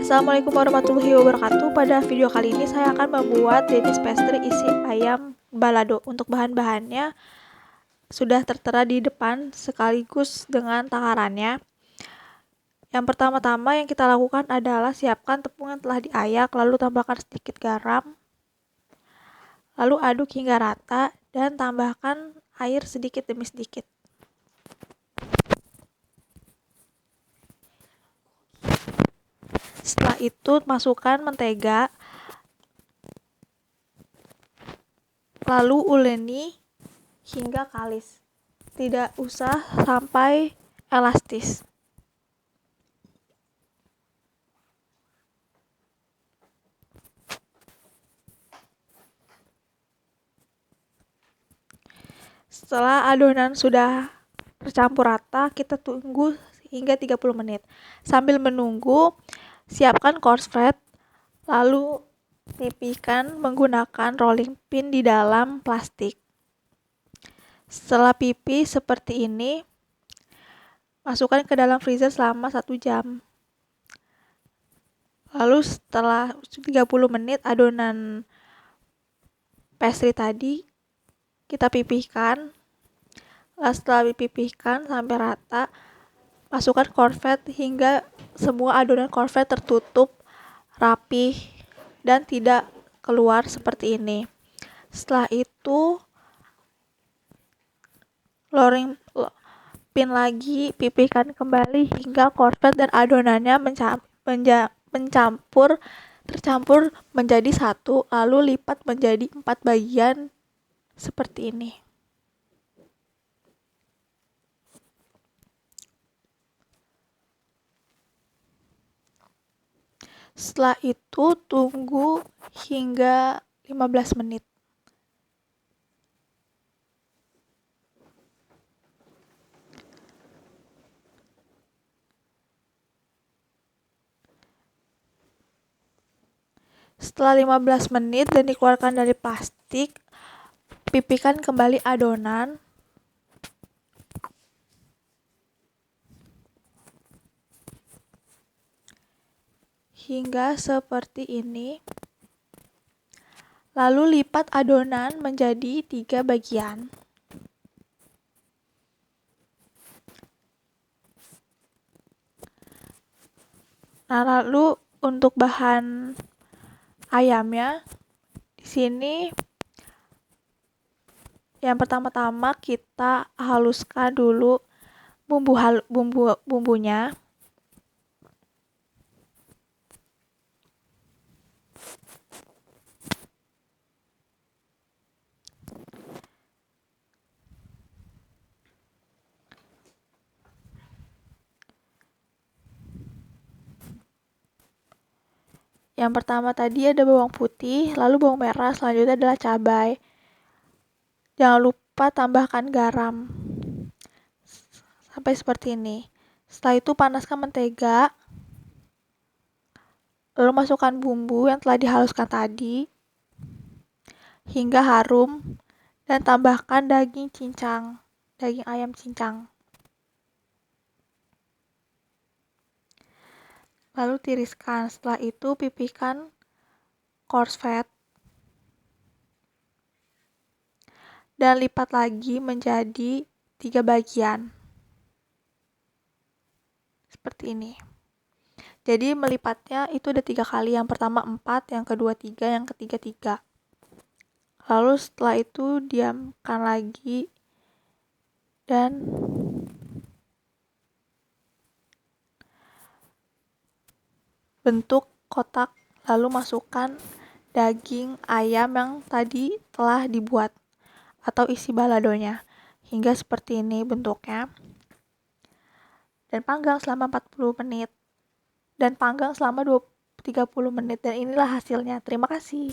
Assalamualaikum warahmatullahi wabarakatuh. Pada video kali ini saya akan membuat Danish pastry isi ayam balado. Untuk bahan-bahannya sudah tertera di depan sekaligus dengan takarannya. Yang pertama-tama yang kita lakukan adalah siapkan tepung yang telah diayak, lalu tambahkan sedikit garam, lalu aduk hingga rata dan tambahkan air sedikit demi sedikit. Setelah itu masukkan mentega, lalu uleni hingga kalis. Tidak usah sampai elastis. Setelah adonan sudah tercampur rata, kita tunggu hingga 30 menit. Sambil menunggu, siapkan courgette, lalu pipihkan menggunakan rolling pin di dalam plastik. Setelah pipih seperti ini, masukkan ke dalam freezer selama 1 jam. Lalu setelah 30 menit adonan pastry tadi kita pipihkan. Setelah dipipihkan sampai rata, masukkan courgette hingga semua adonan courgette tertutup rapih dan tidak keluar seperti ini. Setelah itu rolling pin lagi, pipihkan kembali hingga courgette dan adonannya tercampur menjadi satu, lalu lipat menjadi 4 bagian seperti ini. Setelah itu tunggu hingga 15 menit. Setelah 15 menit dan dikeluarkan dari plastik, pipihkan kembali adonan. Hingga seperti ini. Lalu lipat adonan menjadi 3 bagian. Nah, lalu untuk bahan ayamnya di sini yang pertama-tama kita haluskan dulu bumbunya. Yang pertama tadi ada bawang putih, lalu bawang merah, selanjutnya adalah cabai. Jangan lupa tambahkan garam. Sampai seperti ini. Setelah itu panaskan mentega. Lalu masukkan bumbu yang telah dihaluskan tadi hingga harum dan tambahkan daging ayam cincang. Lalu tiriskan. Setelah itu pipihkan courgette dan lipat lagi menjadi 3 bagian. Seperti ini. Jadi melipatnya itu ada 3 kali. Yang pertama 4, yang kedua 3, yang ketiga 3. Lalu setelah itu diamkan lagi dan bentuk kotak, lalu masukkan daging ayam yang tadi telah dibuat atau isi baladonya hingga seperti ini bentuknya, dan panggang selama 40 menit dan panggang selama 30 menit, dan inilah hasilnya. Terima kasih.